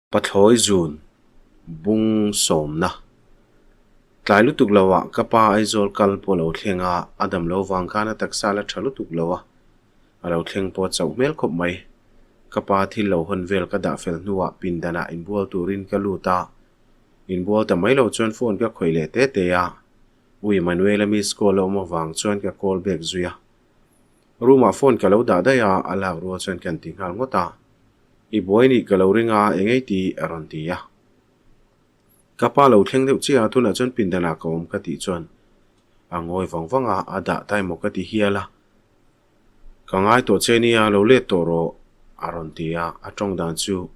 Pathoi Jun bung somna tlai lutuk lawa kapa aizol kal polo thlenga adam lo wangkana taksala thalu tuk lawa alo thleng po chau mel khop mai kapa thil lo hon vel ka da fel nuwa pindana inbual turin kaluta inbual ta mai lo chon phone ka khoile te ya ui manuela mi skola mo wang chon ka call back zuya ruma phone ka lo da ya ala ro chon kan tingal ngota I boini ka lo ringa engei ti aron ti ya kapa lo thleng deuh chia thuna chon pindana ka om ka ti chon angoi wangwanga ada tai mo ka ti hiala ka ngai to chenia lo le to ro aron ti ya atong dan chu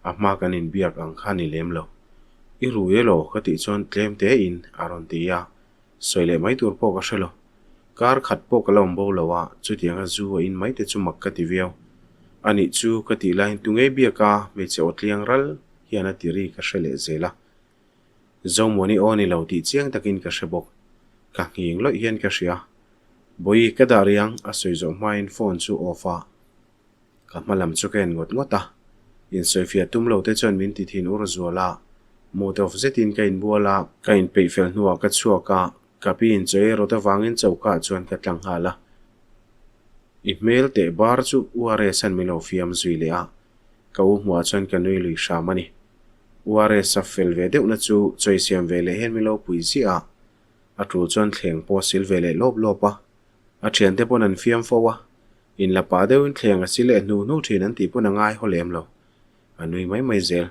a ma kan in biak ang khani lem lo I ru ye lo ka ti chon tlem te in aron ti ya soile mai tur po ka shelo kar khat po ka lom bo lawa chu tianga zu in mai te chu mak ka ti viau ani chu ka ti lain tungei biaka me che otliang ral hiana tiri ka shele zela zomoni oni lo ti chiang takin ka shebok ka nging lo hian ka shia boi ka dariang a soi zo main phone chu ofa ka malam chu ken ngot ngota in sofia tumlo te chon min ti thin ur zola mode of zetin ka in buala ka in pe fel nuwa ka chuaka ka pi in choi ro ta wangin chauka chuan ka tlang hala email te bar chu uare san milo fiam zuilea ka u hwa chon ka noi lui shamani uare sa fel ve deuh na chu choi siam vele hen milo puisi a atu chon thleng po sil vele lob lopa a thian te pon an fiam fowa in la pa deuh in thleng a sile nu thin an ti pon angai holem lo anui mai zel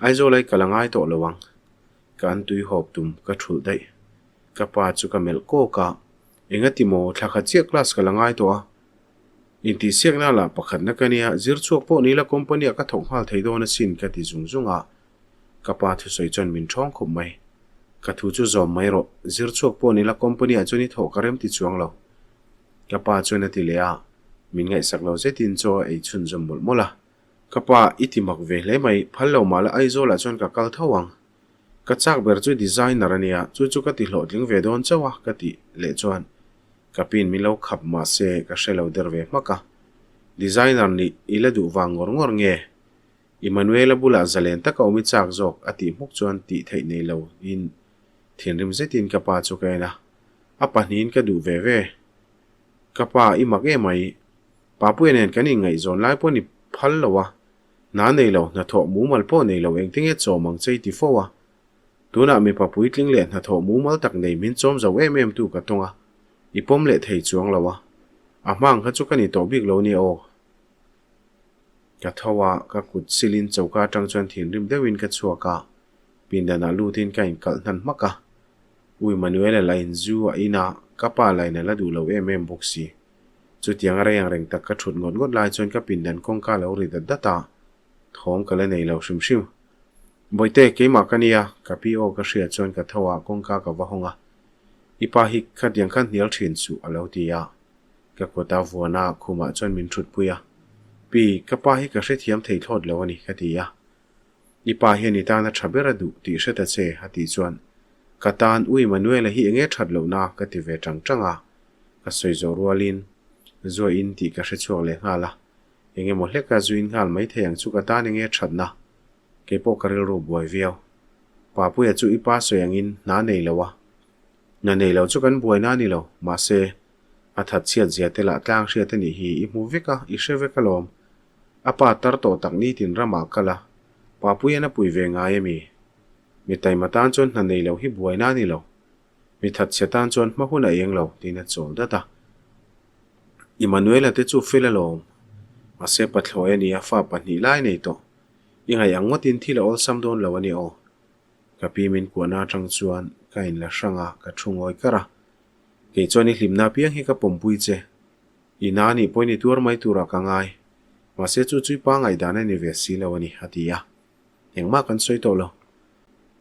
aizo lai kalangai to lowang kan tui hop tum ka thul dai ka pa chu ka mel ko ka engati mo thakha che class kalangai to a inti siakna la pakhat na kania zirchuak po nila company ka thong hal theido na sin ka ti zungzunga kapa thu soi chon min thong khop mai ka thu chu zom mai ro zirchuak po nila company a chuni tho karem ti chuang lo kapa chuna ti lea min ngai sak lo zetin cho ei chun zom mol mola kapa itimak ve le mai phallo mala aizo la chon ka kal thawang ka chak ber chu designer ania chu ka ti hlo tling ve don chawa ka ti le chuan kapin milo khap ma se ka shelo derve maka designer ni ila du wangor ngor nge Emmanuel bula zalen ta ka umi chak jok ati muk chuan ti thei nei lo in thinrim zetin ka pa chu kaina apa nin ka du ve kapa imak e mai papu enen kani ngai zon lai po ni phal lowa na nei lo na tho mu mal po nei lo eng tinge chomang chei ti fowa tuna mi papu itling le na tho mu mal tak nei min chom zo tu ka tonga ipom le thei chuang lawa amang kha chu kani to bik lo ni o ka thawa ka kut silin chauka tang chuan thin rim dewin ka chuaka pindana lutin ka in kal nan maka ui manuela lain zu a ina kapa lain la du lo boxi chu tiang reng reng tak ka thut ngot lai chuan ka pindan kong ka lo ri da data thom ka le nei lo shim boite ke ma kania ka pi o ka shia chuan ka thawa kong ka wa honga ipa hi khadyang khan nial thin chu alo tia ka kota vuana khuma chon min thut puya pi kapa hi ka hre thiam thei thlot lo ani khatia ipa hi ni ta na thabera du ti hre che hati chuan katan ui manuel hi enge that lo na ka ti ve tanga ka soi zo rualin zo in ti ka hre chuak le ngala enge mo hle ka zuin ngal mai theyang chu ka tan enge that na ke po karil ro boy viau pa pu ya chu ipa soyang in na nei lowa na nei lo chu kan buai na ni lo ma se athat chia zia te la tlang hria te ni hi I mu veka I hre veka lom apa tar to tak ni tin rama kala pa pu ya na pui ve nga yemi mi tai matan chon na nei lo hi buai na ni lo mi that chetan chon ma huna eng lo tin a chol data Emmanuel te chu fela lom ma se pathloi ani a fa pa ni lai nei to inga yang ngotin thila ol sam don lo ani o kapi min ko na tang chuan kain la sanga ka thungoi kara ke choni hlimna piang hi ka pompui che inani poini tur mai tura ka ngai ma se chu chui pa ngai dana ni ve si lo ani hatia engma kan soi to lo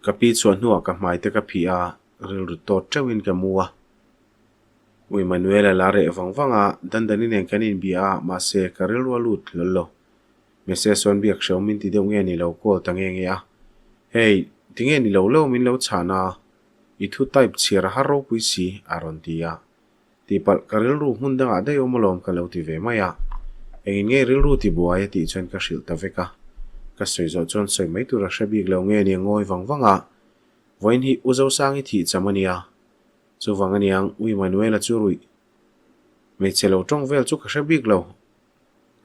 kapi chuan nuwa ka mai te ka phia ril ru to trawin ka muwa ui manuela la re wangwanga dandani nen kanin bia ma se karil walut lolo me se son biak shau min ti deu nge ni lo ko tange nge a hey tinge ni lo min lo chana I thu type chira haro puisi aron tia tipal karil ru hundanga dai omolom ka lo ti ve maya engin nge ril ru ti buaya ti chuan ka hril ta veka ka soi zo chon soi mai tu ra shabik lo nge ni ngoi wangwanga voin hi uzo sang hi thi chamania chu wanganiang ui manuela chu rui me chelo tong vel chu ka shabik lo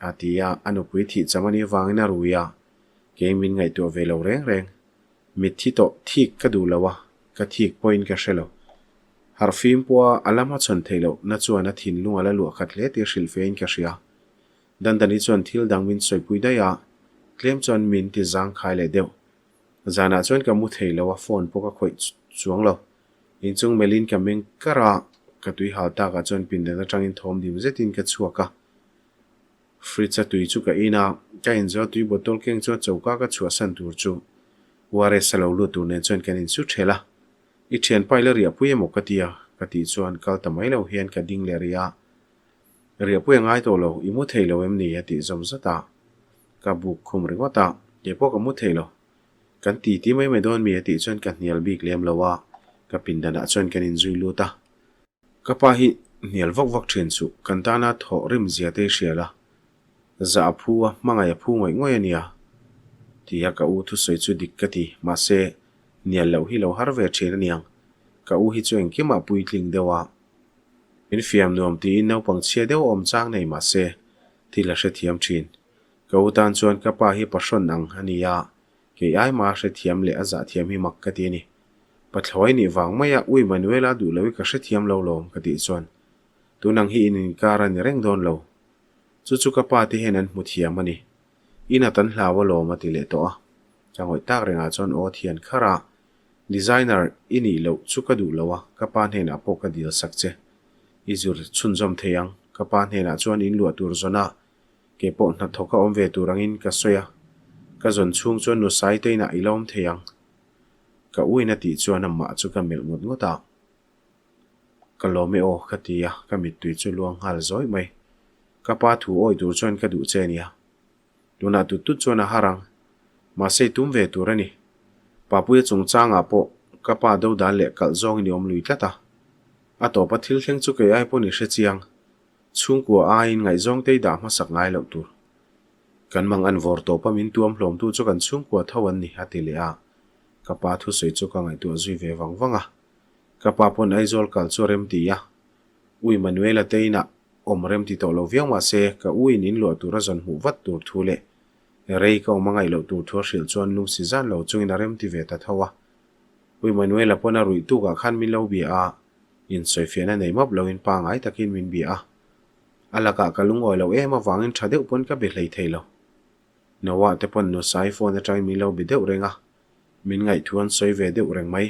atia anu pui thi chamani wangina ruya ke min ngai to velo reng reng mit thi to thik ka du lawa ka thik point ka shelo har fim po alama chon thelo na chuana thin lunga la lu khat le ti shil fein ka shia dan dani chon thil dang min soi pui da ya klem chon min ti zang khai le deu zana chon ka mu thelo wa phone po ka khoi chuang lo in chung melin ka meng kara ka tui hal ta ka chon pin da tang in thom dim zetin ka chuaka fridge tui chu ka ina ka in zo tui botol keng cho chauka ka chua san tur chu ware salo lu tu ne chon kan in su thela I thian pai le ria pui mo katia kati chuan kal tamai lo hian ka ding le ria pui ngai to lo I mu theilo em ni ati zom zata ka buk khum ringwata ke po ka mu theilo kan ti mai don mi ati chuan kan nial bik lem lowa ka pindana chuan kan in zui lu ta ka pa hi nial vok thin chu kan ta na tho rim zia te hriala za phuwa mangai phu ngoi ania tia ka u thu soi chu dik kati ma se nial lo hi lo har ve thir niang ka u hi chuan ki ma pui tling dewa in fiam nom ti no pang che deu om chang nei ma se ti la she thiam thin ka u tan chuan ka pa hi pashon ang ania ke ai ma she thiam le aza thiam hi mak ka ti ni pathloi ni wang maya ui manuela du lo ka she thiam lo lom ka ti chuan tunang hi in kara ni reng don lo chu ka pa ti henan mu thiam ani ina tan hlawa lo ma ti le to a changoi tak renga chon o thian khara designer ini lo chu ka du lowa ka pa hena po ka dil sakche izur chunjom theyang ka pa hena chuan in lu tur zona ke po na thoka om ve turangin ka soya ka zon chung chuan nu sai teina ilom theyang ka uina ti chuan amma chu ka mel ngot ngota ka lo me o khatia ka mit tui chu luang hal zoi mai ka pa thu oi tur chuan ka du che nia tuna tu chuan a harang ma sei tum ve turani papuya chung changa po ka pa do dan le kal zong ni om lui tlata a to pa thil thleng chu ke ai po ni hre chiang chung ko a in ngai zong te da ma sak ngai lo tur kan mang an vor to pa min tuam hlom tu chu kan chung ko thawan ni hatile a ka pa thu sei chu ka ngai tu zui ve wangwanga ka pa pon ai zol kal chu rem ti ya ui manuela teina om rem ti to lo viang ma se ka ui nin lo tu ra zon hu wat tur thule rei ka mangai lo tu thua hril chuan lu si zan lo chungin a rem ti ve ta thawa ui manuela pona rui tu ka khan min lo bi a in soi fiana nei map lo in pa ngai takin min bi a alaka ka lungoi lo ema wangin thadeu pon ka be hlei theilo nawa te pon no sai phone atrai mi lo bi deu renga min ngai thuan soi ve deu reng mai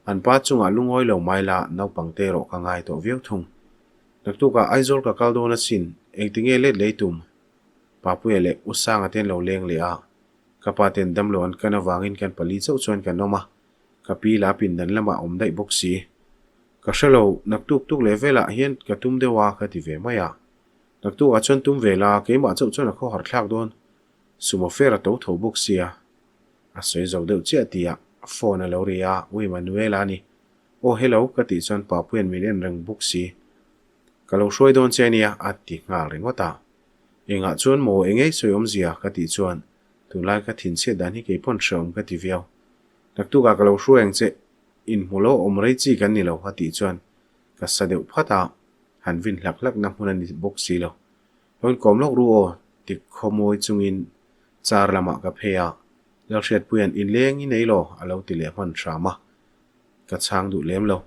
an pa chunga lungoi lo mai la nau pangte ro ka ngai to viau thung naktu ka aizol ka kaldo na sin engtinge le leitum papuele usang aten lo leng le a kapaten damlo an kana wangin kan pali chau chuan kan noma kapi la pin dan lama om dai boxi ka shalo naktuk tuk levela hian ka tum dewa ka ti ve maya naktu a chon tum vela ke ma chau chon a kho har thlak don sumo fera to tho boxia a soi zo deu che tia phone a lo ria ui manuela ni o hello ka ti chon papuen milen reng boxi ka lo shoi don chenia ati ngal ringota inga chuan mo engei soyom zia ka ti chuan tulai ka thin che dan hi ke pon shom ka ti viau naktu ka lo shrueng che in mulo omrei chi kan ni lo ha ti chuan ka sadeu phata han vin lak na hunan ni boxi lo hon kom lok ru o ti khomoi chungin char lama ka phea lak shet puan in leng i nei lo alo ti le hon trama ka chang du lem lo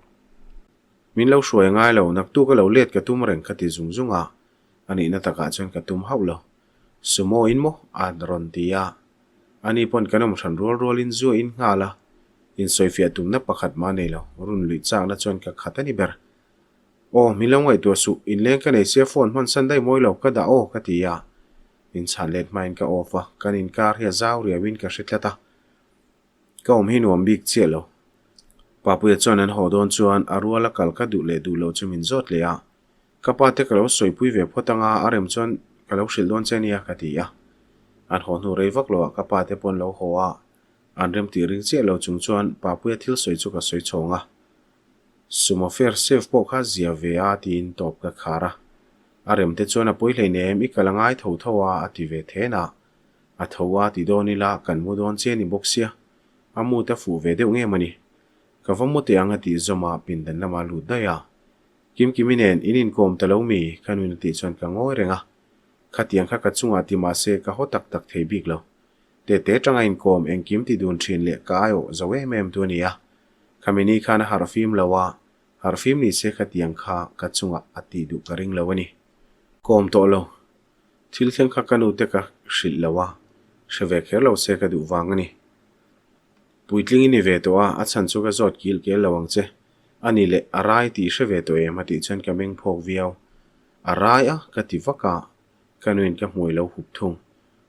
min lo shruai ngai lo naktu ka lo let ka tum reng ka ti zungzunga ani na taka chuan ka tum haulo sumo in mo an ron tia ani pon kanom than rol in zo in ngala in soifia tum na pakhat ma nei lo run lui chang na chuan ka khatani ber o milongai to su in leng ka nei se phone hon san dai moi lo ka da o ka tia in chan let main ka ofa kan in kar hia zaw ria win ka hritlata ka om hi nuam bik chelo papuya chuan an hodon chuan arwala kal ka du lo chumin zot le a kapate kalo soipui ve photanga arem chon kalo shildon chenia katia an honu reivak lo kapate pon lo hoa an rem ti ring che lo chung chuan papuya thil soi chu ka soi chonga sumo fair safe po kha zia ve a tin top ka khara arem te chuan a poi hlei nem i kalangai tho thowa ati ve thena a thowa ti doni la kan mu don che ni boxia amu ta fu ve deuh nge mani ka vamu te anga ti zoma pindan lama lu da ya kiminen inin kom talo mi kanun ti chon ka ngoi renga khatiang kha ka chunga ti ma se ka hotak tak thei bik lo te tanga in kom eng kim ti dun thin le ka ayo zawe mem tu nia kamini khana harfim lawa harfim ni se khatiang kha ka chunga ati du ka ring lawani kom to lo thil thleng kha kanu te ka shil lawa sheve khelo se ka du wangani puitling ni ve to a chan chu ka zot kil ke lawang che ani le arai ti sheve to e mati chen ka meng phok viau arai a ka ti waka kanuin ka hmoi lo hup thung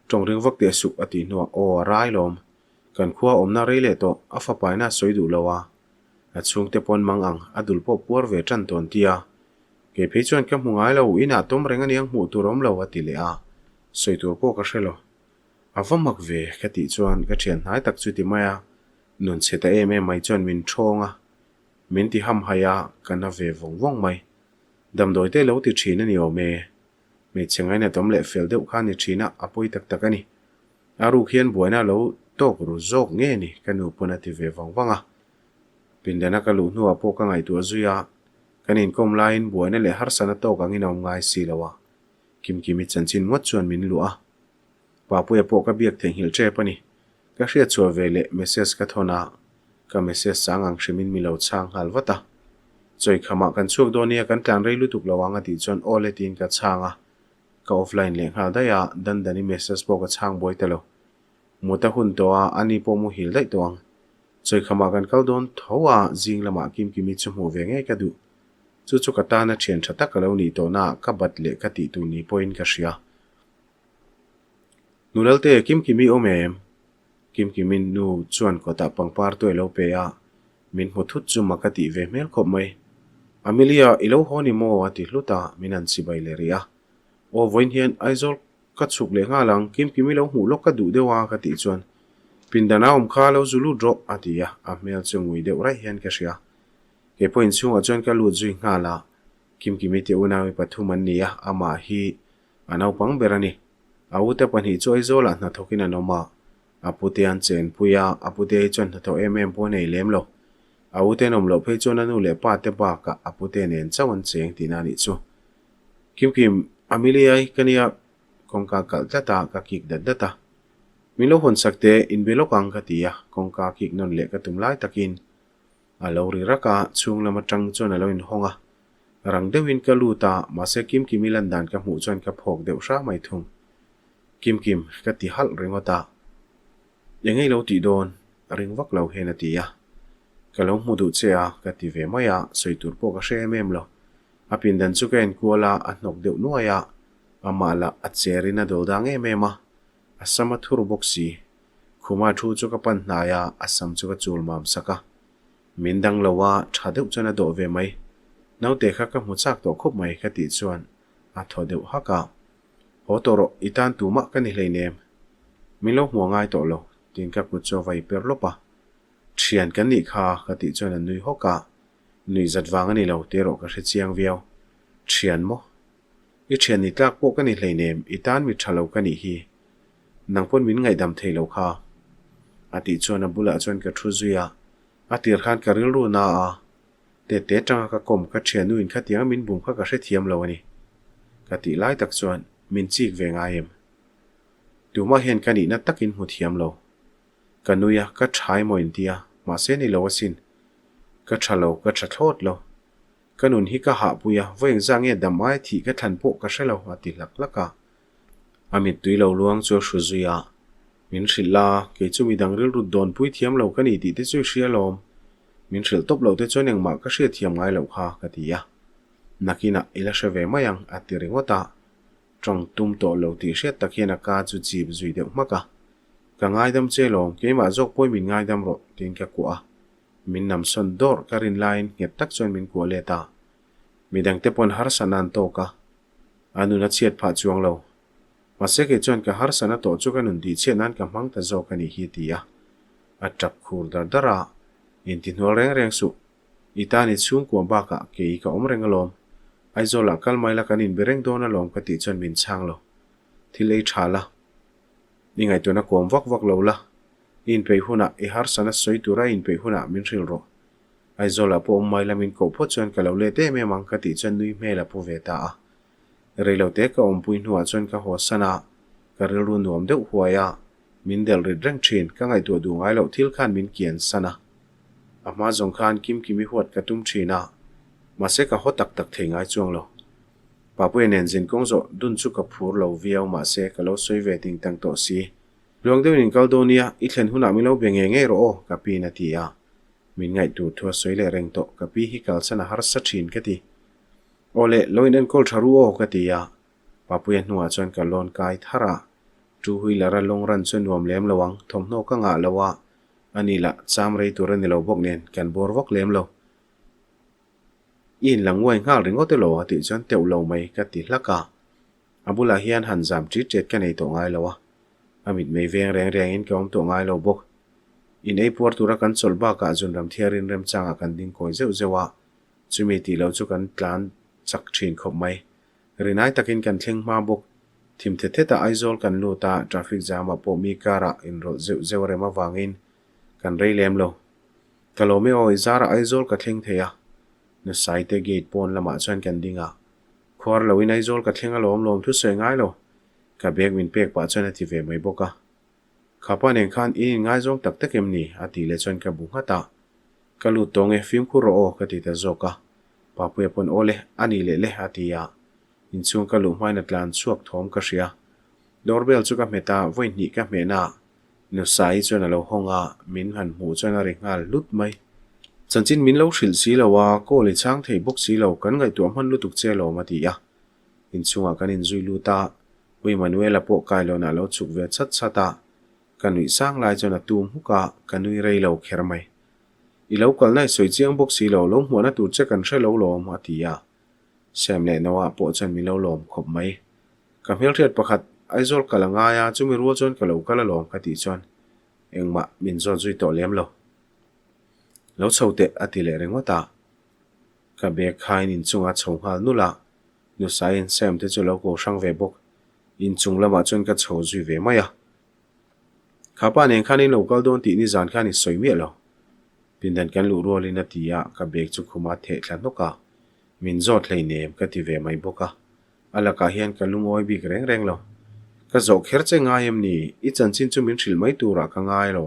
trong ring vak te su ati no o arai lom kan khuwa omna reile to afa paina soidu lawa achung te pon mangang adul po puar ve tran ton tia ke pheichuan ka hmungai lo ina tom renga niang hmu turom lo ati le a soitur po ka hrelo avamak ve ka ti chuan ka thian hnai tak chu ti maya nun cheta mai chuan min thonga min ti ham haya kana ve vong mai damdoi te lo ti thina ni o me chengai na tom le fel deuh khan ni thina apoi tak ani aru khian buaina lo tok ru zok nge ni kanu puna ti ve wanga pindana ka lu nu apo ka ngai tu azuya kanin kom line buaina le har sana to ka nginom ngai si lawa kimi chanchin ngot chuan min lu a papu e po ka biak theng hil che pani ka hria chuwa vele message ka thona ka message sangang hrimin milo chang halwata choi khama kan chuak donia kan tlan reilu tuk lawanga ti chon ole tin ka changa ka offline le hal da ya dandani message po ka chang boi telo muta hun to a ani po mu hil dai tong choi khama kan kal don thowa jing lama kimi chu mu ve nge ka du chu ka ta na chen thata ka lo ni to na ka bat le ka ti tu ni point ka hria nunalte kimi omem kimin nu chuan ko ta pangpar to elo pe a min hothut chu makati ve mel khop mai Amelia ilo honi mo ati hluta minan sibai le ria o voin hian aizol ka chuk le nga lang kimi lo hu lok ka du dewa ka ti chuan pindana kha lo zulu drop atia a mel chungui de rai hian ka hria ke point chunga chuan ka lu zui nga la kimi te una wi pathuman nia ama hi anau pang berani auta pani choi zola na thokina noma apute an chen puya apute chon tho po nei lem lo auta nom lo phe chon anu le pa te ba ka apute nen chawan cheng tinani chu kim Amelia kania kongka kal tata ka kik data milo hon sakte in belo kang ka tia kongka kik non le ka tumlai takin alo ri raka chung lama tang chon alo in honga rang dewin ka luta mase kimi landan ka hmu chon ka phok deuh sha mai thung kim ka ti hal ringota yengei lo ti don ring vak lo hena tia ka lo mu du chea ka ti ve maya soitur po ka hre mem lo apin dan chu ken kuala a nok deuh nuaya amala a cherina do dang mema asama thur boxi khuma thu chu ka pan hnaya asam chu ka chul mam saka mindang lawa thadeuh chana do ve mai naute kha ka mu chak to khop mai ka ti chuan a thodeuh haka hotoro itan tuma ka ni hleinem milo hmuangai to lo tin ka ku cho vai perlopa thian kan ni kha ka ti chuan nui hoka nui zatwang ani lo te ro ka hre chiang viau thian mo i thian ni tlak po ka ni hleinem itan mi thalo ka ni hi nangpon min ngai dam thei lo kha ati chuan a bula chuan ka thu zuya atir khan ka ril ru na a te tanga ka kom ka thian nuin kha tiang min bum kha ka hre thiam lo ani ka ti lai tak chuan min chik ve nga em tuma hian ka ni na takin mu thiam lo kanuya ka thai mo india ma se ni lo asin ka thalo ka thathot lo kanun hi ka ha puya voeng zange damai thi ka than po ka hrelo ati lak laka amit tuilo luang chu hruzuya min hrilla ke chumi dangril ru don pui thiam lo kani ti te chu hrialom min hril top lo te choneng ma ka hria thiam ngai lo kha ka tia nakina ila shave mayang ati ringota trong tum to lo ti hriat takiana ka chu chip zui deuh maka ka ngai dam che long ke ma jok poi min ngai dam ro tin ka kwa min nam son dor karin line nget tak chon min ko leta midang te pon har sanan to ka anu na chiat pha chuang lo mase ke chon ka har sana to chu kanun di che nan ka mang ta zo ka ni hi tia atap khur dar dara in tin hol reng su itani chung ko ba ka ke ka om reng alom aizola kal mai la kanin bereng dona lom ka ti chon min chang lo thilei thala ni ngai tu na kom vak lo la in pe huna I har sana soi tura in pe huna min ril ro ai zola po mai la min ko pho chuan ka lo le te me mang ka ti chan nui me la po ve ta a rei lo te ka om pui nuwa chuan ka ho sana ka ril ru nuam deuh huaya min del ri reng thin ka ngai tu du ngai lo thil khan min kian sana ama zong khan kim kimi huat ka tum thina ma se ka hotak tak thei ngai chuang lo papui nen jin kong zo dun chu ka phur lo viau ma se ka lo soi ve ting tang to si luang deuh in kaldonia I thlen huna mi lo benge nge ro ka pi na ti a min ngai tu thua soi le reng to ka pi hi kal sana har sa thin ka ti ole loinen kol tharu o ka ti a papui nuwa chuan ka lon kai thara tu hui lara long ran chuan nuam lem lawang thom no ka nga lawa anila cham rei tur ani lo bok nen kan bor vok lem lo in lang wai ngal ringo te lo ati chuan teu lo mai ka ti hlaka abula hian han jam tri tet ka nei to ngai lawa amit mei veng reng in kom to ngai lo bok in ei por tura kan chol ba ka jun ram thiarin rem changa kan ding koi zeu zewa chumi ti lo chu kan tlan chak thin khop mai rinai takin kan thleng ma bok thim the the ta aizol kan lu ta traffic jam a po mi kara in ro zeu rema wangin kan rei lem lo kalome oi zara aizol ka thleng theya na saite gate pon lama chuan kan dinga khor lo in aizol ka thlenga lom thu se ngai lo ka bek min pek pa chuan ati ve mai boka khapa nen khan in ngai jong tak takem ni ati le chuan ka bu hata kalu tonge film khu ro ka ti ta zoka papue pon ole ani le atia in chung kalu hmai na tlan chuak thom ka ria doorbell chu ka meta voi ni ka mena no sai chuan alo honga min han mu chuan a ri ngal lut mai chanchin min lo hril si lawa ko le chang thei bok si lo kan ngai tu man lu tuk che lo ma ti ya in chunga kan in zui lu ta wi manuela po kai lo na lo chuk ve chat chata kanui sang lai chona tum huka kanui rei lo kher mai I lo kal nai soi chiang bok si lo lo hmuana tur che kan hre lo lom atia sem le nawa po chan mi lo lom khop mai ka hmel riat pakhat aizol kalanga ya chumi ruwa chon ka lo kala lom ka ti chon engma min zon zui to lem lo lo chote ati le rengwata ka be khain in chunga chhonghal nula nu sain sem te chu lo ko sang ve bok in chung lama chon ka chho zui ve maya khapa nen khanin local don ti ni zan khani soi mi lo pindan kan lu rolin atia ka bek chu khuma the thlan noka min zot hlei nem ka ti ve mai boka alaka hian ka lungoi bik reng lo ka zo kher che ngayem ni I chanchin chu min thil mai tura ka ngai lo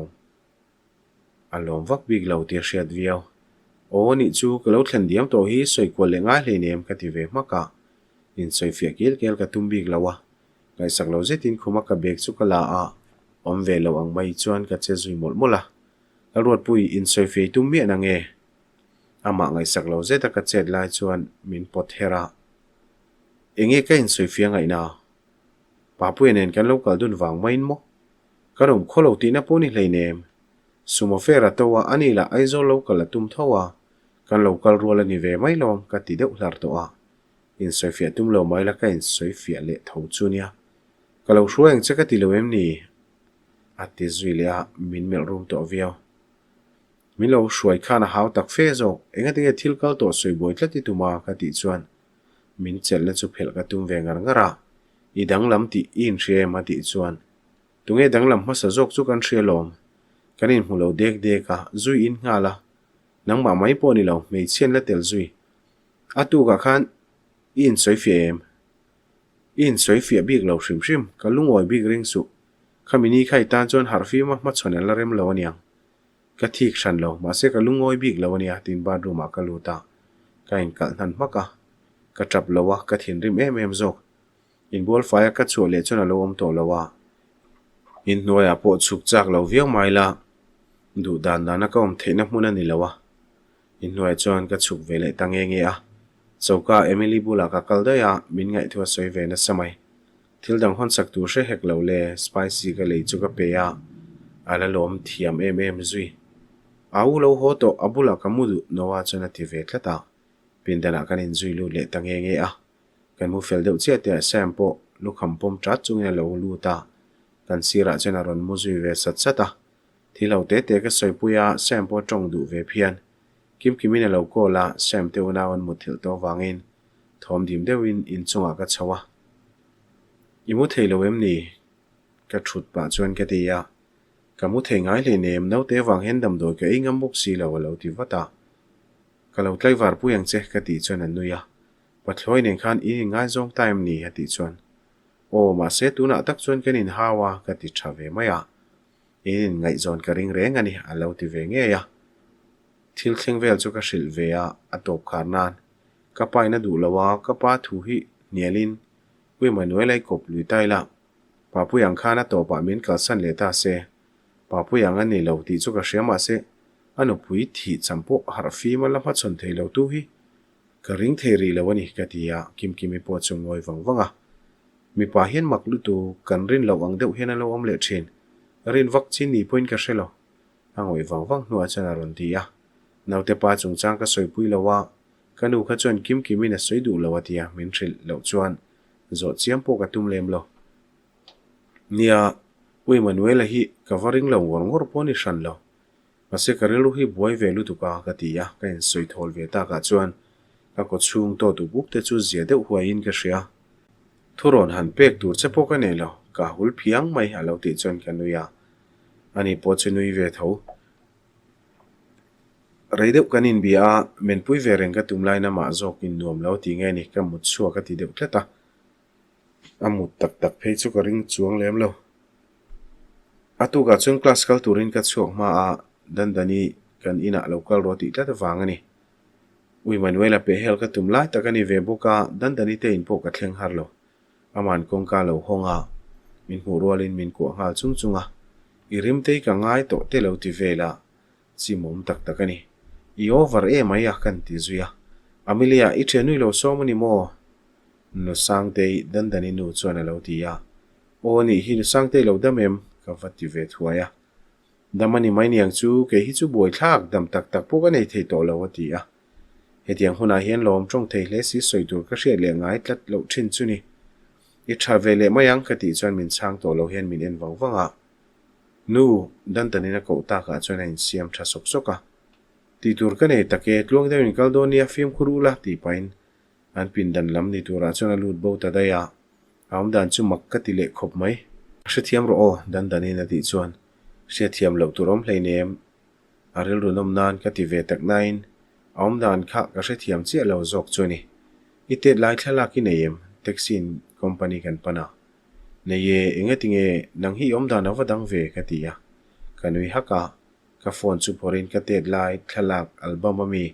alom vak bik lo ti hriat viau o ni chu ka lo thlan diam to hi soi ko le ngai hlei nem ka ti ve maka in soi fia kel ka tum bik lawa kai sak lo zetin khuma ka bek chu ka la a om ve lo ang mai chuan ka che zui mol mola alruat pui in soi fei tum mi na nge ama ngai sak lo zeta ka chet lai chuan min pot hera enge ka in soi fia ngai na papui nen kan local dun wang main mo karom kholo ti na poni hlei nem sumo fera towa anila aizo local atum thowa kan local rola ni ve mai lom ka ti deuh hlar to a in soi fia tum lo mai la ka in soi fia le tho chunia kalo hrueng che ka ti lo em ni ati zui le a min mel room to viau min lo hruai khana hau tak fe zo enga tinge thil kal to soi boi tlati tuma ka ti chuan min chel na chu phel ka tum ve ngara I dang lam ti in hre ma ti chuan tunge dang lam masa jok chu kan hre lom kanin mulo dek ka zui in ngala nang ma mai po ni lo mei chen la tel zui atu ka khan in soi fie big lo hrim ka lungoi big ring su khamini khai tan chon harfi ma chhonel la rem lo aniang ka thik than lo ma se ka lungoi big lo ania tin ba ru ma ka luta ka in kal nan maka ka trap lowa ka thin rim em zok in bol fire ka chu le chona lo om to lowa in noya po chuk chak lo viau mai la du dan na ka om theina hmuna ni lowa in noya chon ka chuk vele tange nge a chauka Emily bula ka kalda ya min ngai thua soi ve na samai thil dang hon sak tu hre hek lo le spicy ka le chu ka pe ya ala lom thiam em zui au lo ho to abula kamudu nowa chona ti ve thlata pindana kanin zui lu le tange nge a kan mu fel deuh che te sampo lu khampom tra chungena lo lu ta kan sira chena ron mu zui ve sat thilo te ka soipuya sampo tong du ve phian kimina lo ko la sam te una on muthil to wangin thom dim deuin in chunga ka chawa imu theilo em ni ka thut pa chuan ka ti ya kamu thei ngai le nem no te wang hen dam do ka ingam bok si lo lo ti wata kalau tlai var pu yang che ka ti chuan an nuya pathloi nen khan I ngai zong time ni ha ti chuan o ma se tu na tak chuan kanin hawa ka ti thave maya in ngai zon ka ring reng ani alo ti ve nge ya thil thleng vel chu ka hril ve a atop kharnan ka paina du lawa ka pa thu hi nialin wi manuel ai kop lui tai la pa pu yang khana to pa min ka san le ta se pa pu yang ani lo ti chu ka hriama se anu pui thi champo har fi ma lama chon thei lo tu hi ka ring thei ri lawani ka tia kim kimi po chung ngoi wangwanga mi pa hian mak lu tu kan rin lo ang deuh hian lo om le thin rin vak chin ni point ka hrelo angoi wangwang nuwa chana ron tia naute pa chung chang ka soi pui lawa kanu kha chuan kim kimi na soi du lawa tia min thril lo chuan zo chiam po ka tum lem lo nia wi manuel hi covering lo ngor po ni hran lo mase karelu hi boy velu tu ka tia ka en soi thol ve ta ka chuan ka ko chung to tu buk te chu zia deuh huai in ka hria thuron han pek tur che po ka ne lo ka hul phiang mai alo ti chuan ka nuya ani po chinui ve tho reideuh kanin bia men pui ve reng ka tumlai na ma zok in nuam lo ti nge ni ka mut chua ka ti deuh tleta amut tak tak phei chu ka ring chuang lem lo atu ka chung class kal turin ka chuak ma a dandani kan ina local roti tleta wangani ui manuela pe hel ka tumlai takani ve boka dandani te in po ka thleng har lo aman kong ka lo honga min hu rolin min ko ngal chung chunga irim te ka ngai to te lo ti vela chi mom tak takani I over e mai kan ti zuya Amelia I thenui lo so mani mo no sang te dandani nu chuan lo ti ya o ni hi sang te lo damem ka vati ve thuaya damani mai niang chu ke hi chu boi thak dam tak tak pu ka nei thei to lo ti ya hetiang huna hian lom trong thei le si soi tur ka hriat le ngai tlat lo thin chu ni I thavele mayang ka ti chuan min chang to lo hian min en wangwanga nu dandani na ko ta ka chuan in siam tha sok soka ti tur ka nei take tlong de in kaldonia film khurula ti pain an pin dan lam ni tura chuan lut bo ta daya am dan chu mak ka ti le khop mai hrethiam ro o dandani na ti chuan hrethiam lo turom hleinem aril runom nan ka ti ve tak nain am dan kha ka hrethiam che lo zok chuni ite lai thala ki neim taxin company kan pana neye engetinge nang hi om dan awdang ve ka ti ya kanui haka ka phone chu porin ka ted lai thalak album ami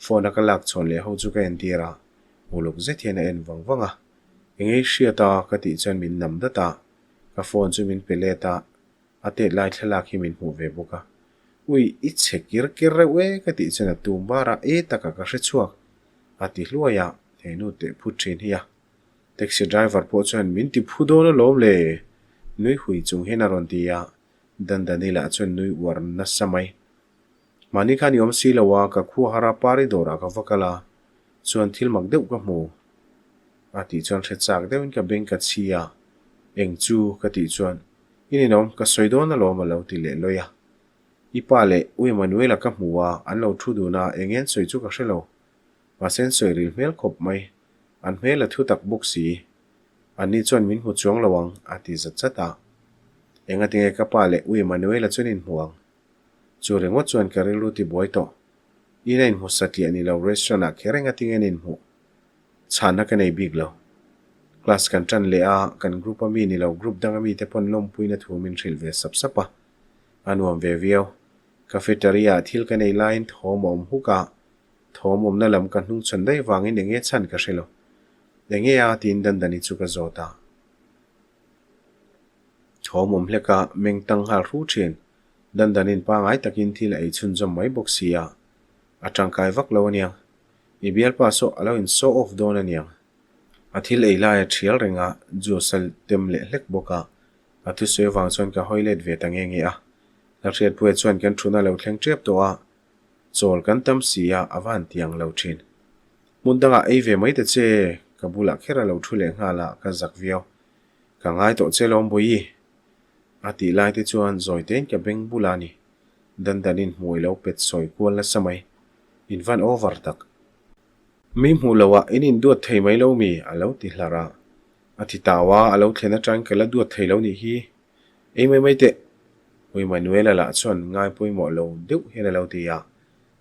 phone ka lak chon le ho chu ka entira muluk zethiana en wangwanga engei hriata ka ti chan min nam data ka phone chu min peleta ate lai thalak hi min hu ve boka ui iche kir we ka ti chana tumbara e taka ka hre chuak ati hluaya thenu te phuthin hiya taxi driver po chan min ti phudo na lom le nui hui chung hena ron tia dandani la chun nui war na samai mani khan yom si lawa ka khu hara pari dora ka vakala chuan thil mak deuh ka mu ati chuan hre chak deuhin ka bank ka chia eng chu ka ti chuan ininom ka soido na lo ma lo ti le loya ipale ui manuela ka muwa an lo thu du na engen soi chu ka hrelo ma sen soi ril mel khop mai an mela thu tak bok si ani chuan min hu chuang lawang ati zat chata engatinge ka pale ui manuela chunin huang chu rengo chuan ka rilu ti boi to inain hu sati ani lo restaurant a kherenga tingen hu chana ka nei big lo class kan tran le a kan group ami ni lo group dang ami te pon lom puina thu min thril ve sap sapa anuam ve viau cafeteria thil ka nei line thomom huka thomom na lam kan hnung chan dai wangin enge chan ka hrelo enge a tin dan dani chu ka zota thomom hleka mengtang hal ru thin dan danin pa ngai takin thil ai chun jom mai boxia atang kai vak lo ania ibial pa so alo in so off don ania athil ei la thial renga josal tem le hlek boka atu se wang chon ka hoilet ve tang nge a la riat puet chuan kan thuna lo thleng trep to a chol kan tam sia awan tiang lo thin mundanga ei ve mai te che kabula khera lo thule ngala ka zak viau ka ngai to che lom boi ati lai te chuan zoi ten ka beng bulani dandanin hmui lo pet soi kual la samai in van over tak mi hmulawa inin duat thei mai lo mi alo ti hlara ati tawa alo thlena tang kala duat thei lo ni hi ei mai te ui manuela la chuan ngai poimo lo deuh hena lo tia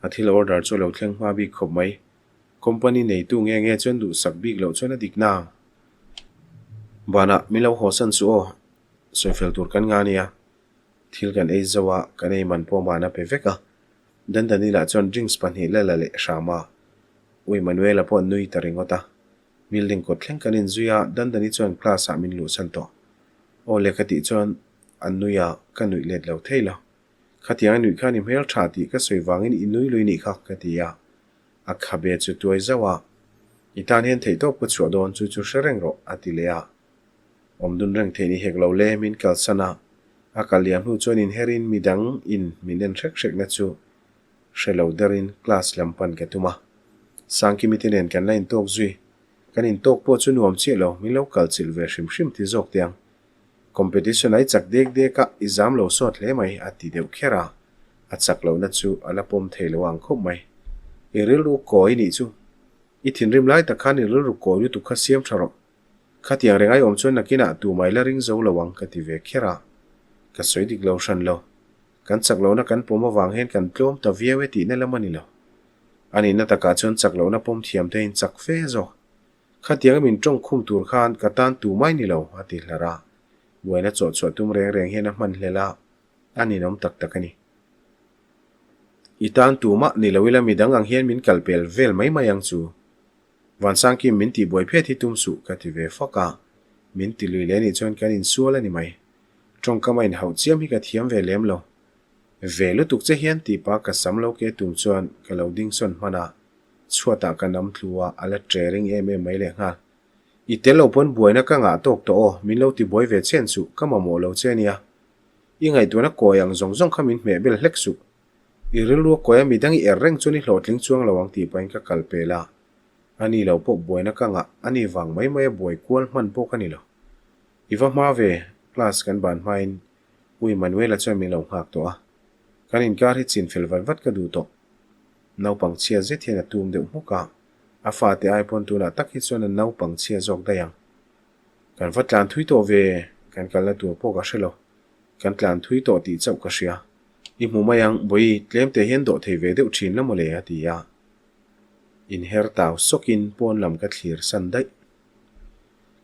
a thil order chu lo thleng hma bi khop mai company nei tu nge chuan du sak bik lo chuan a dik na bana milo hosan chu o soifel tur kan nga nia thil kan ei zawa kan ei man po mana pe veka dandani la chuan drinks panhi la le shama ui manuela po nui taringota building ko thleng kan in zuya dandani chuan class a min lu san to o le khati chuan annuya kanui let lo theilo khatiang nui khanim hel thati ka soiwangin inui lui ni kha katia a khabe chu tuai zawa itan hen thei to pu chu don chu chu shereng ro atilea omdun reng theini heklo le min kalsana a kaliam hu chuan in herin midang in minen rek na chu shelo darin class lampan ketuma sangki mitinen kan lain tok zui kan in tok po chu nuam che lo mi local chil ve shim ti zok tiang competition ai chak dek ka exam lo sot le mai ati deuh khera a chak lo na chu ala pom theilo ang khop mai eril ru koi ni chu I thin rim lai ta khan eril ru koi ru tu kha siam tharo khatiang rengai om chuan nakina tu mai la ring zo lawang ka ti ve khera ka soi dik lo shan lo kan chak lo na kan pom awang hen kan tlom ta viawe ti na lamani lo ani na ta ka chuan chak lo na pom thiam te in chak fe zo khatiang min tong khum tur khan ka tan tu mai ni lo ati hlara buaina chaw tum reng hen a man hlela ani nom tak takani itan tuma ni lawila midang ang hian min kalpel vel mai mayang chu wansang ki min ti boi phe thi tum su ka ti ve foka min ti lui le ni chon kan in suala ni mai tong ka main hau chiam hi ka thiam ve lem lo ve lu tuk che hian ti pa ka sam lo ke tum chuan ka lo ding son mana chuata ka nam thluwa ala training mai le nga itelo pon buaina ka nga tok to o min lo ti boi ve chen chu ka mamo lo chenia ingai tu na koyang zong khamin me bel hlek su iril ru koya midang I reng chuni hlotling chuang lawang ti pain ka kalpela ani lo po buaina ka nga ani wang mai boi kwal man po kani lo iwa ma ve class kan ban main ui manuela cha mi lo hak to a kan in kar hi chin fel wat ka du to nau pang chia je thena tum de muka afa te iPhone tu na takhi chuan nau pang chia jok dayang kan vatlan thui to ve kan kala tu po ka shelo kan tlan thui to ti chau ka sia I mu mayang boi tlem te hen do thei ve deuh thin lamole atia in her taw sokin pon lam ka thlir san dai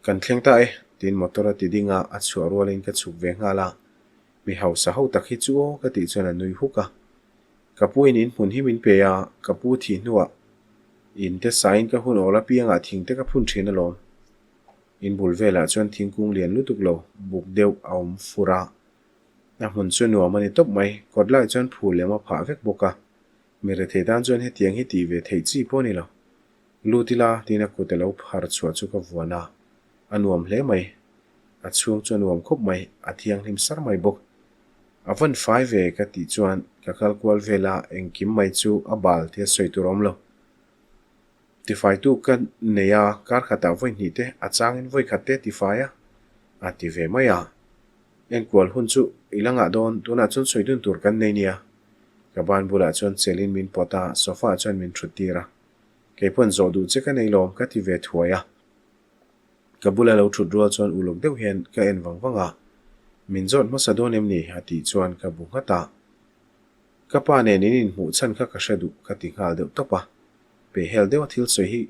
kan thleng ta e tin motora ti dinga a chhuar rolin ka chuk ve ngala mi hausa ho takhi chu ka ti chuan nui huka kapuin in hun himin pe ya kapu thi nuwa in te sign ka hun ola pianga thing te ka phun thina lom in bulvela chuan thingkung lian lutuk lo buk deuh aum fura na hun chuan nuwa mani top mai kodlai chuan phul lema pha vek boka mere thedan chuan he tiang hi ti ve thei chi poni lo lutila tina kutelo phar chua chu ka vuana anuam hle mai a chung chuan nuam khop mai a thiang hlim sar mai bok avan 5 ve ka ti chuan ka kalkwal vela engkim mai chu abal the soiturom lo ti fai tu kan neya kar khata voi ni te achangin voi khatte ti faia ati ve maya en kwal hun chu ilanga don tuna chun soidun tur kan nei nia ka ban bula chon chelin min pota sofa chon min thutira ke pon zo du che ka nei lom ka ti ve thuaya ka bula lo thut ro chon ulok deuh hian ka en wangwanga min zot ma sadon em ni ati chuan ka bu ngata ka pa ne nin mu chan kha ka shadu ka ti ngal deuh topa pe hel deuh thil soi hi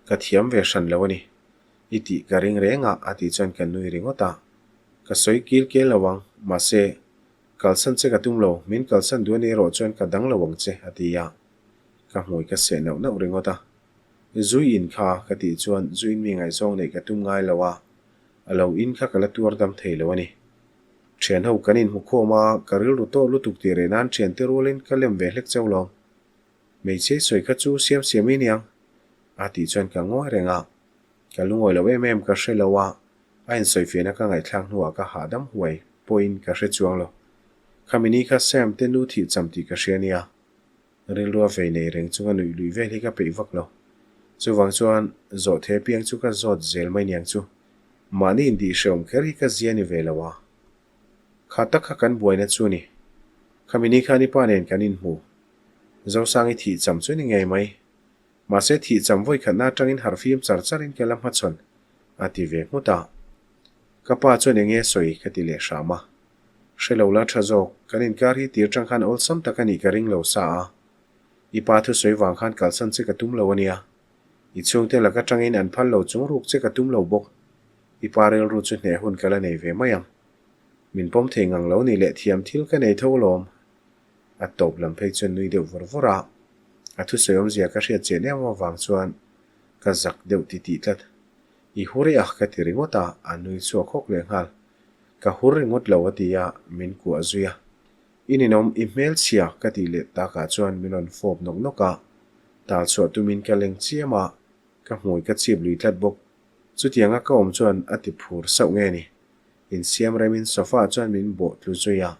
ka thiam ve shan lawani iti ka ring renga ati chuan kan nui ringota ka soi kil ke lawang ma se kalsan che ka tumlo min kalsan duani ro chuan ka dang lawang che atia ka hmoi ka se no na ringota zui in kha ka ti chuan zui mi ngai zong nei ka tum ngai lawa alo in kha kala tur dam thei lawani thian ho kanin mu khoma karil ru to lutuk ti re nan thian te rolin ka lem ve hlek chawlong mei che soi ka chu siam siami niang ati chuan ka ngoi renga ka lungoi lo em ka shelawa ain soi fena ka ngai thlang nuwa ka hadam huai point ka hre chuang lo khamini kha sam te nu thi chamti ka hriania rel ro ve nei reng chunga nui lui ve hi ka pe vak lo chuwang chuan zo the piang chu ka zot zel mai niang chu mani indi shom kheri ka ziani velawa khata kha kan buaina chu ni khamini khani panen kanin mu zo sangi thi cham chu ni ngai mai ma se thi cham voi khana tangin harfim charcharin kelam ha chon ati ve muta kapa chu ni nge soi khati le shama shelo la thazok kanin kar hi tir tang khan ol sam takani karing lo sa I pa thu soi wang khan kalsan che katum lo ania I chung te la ka tangin an phal lo chung ruk che katum lo bok I pa rel ru chu ne hun kala nei ve mayam min pom thengang lo ni le thiam thil ka nei tholom a top lam phei chun nui deuh vorvora a thu soyom zia ka hriat che ne ma wang chuan ka zak deuh ti ti tlat I huri ah ka ti ringota anui chu khok le ngal ka hur ringot lo atia min ku azuya ininom email chia ka ti le ta ka chuan minon fob nok noka tal chu tumin ka leng chiama ka hmoi ka chip lui tlat bok chutianga ka om chuan ati phur sau nge ni in siam remin sofa chuan min bo tlu zuya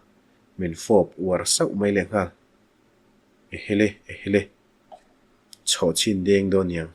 min fob war sau mai le ngal ehele cho chin deng do niang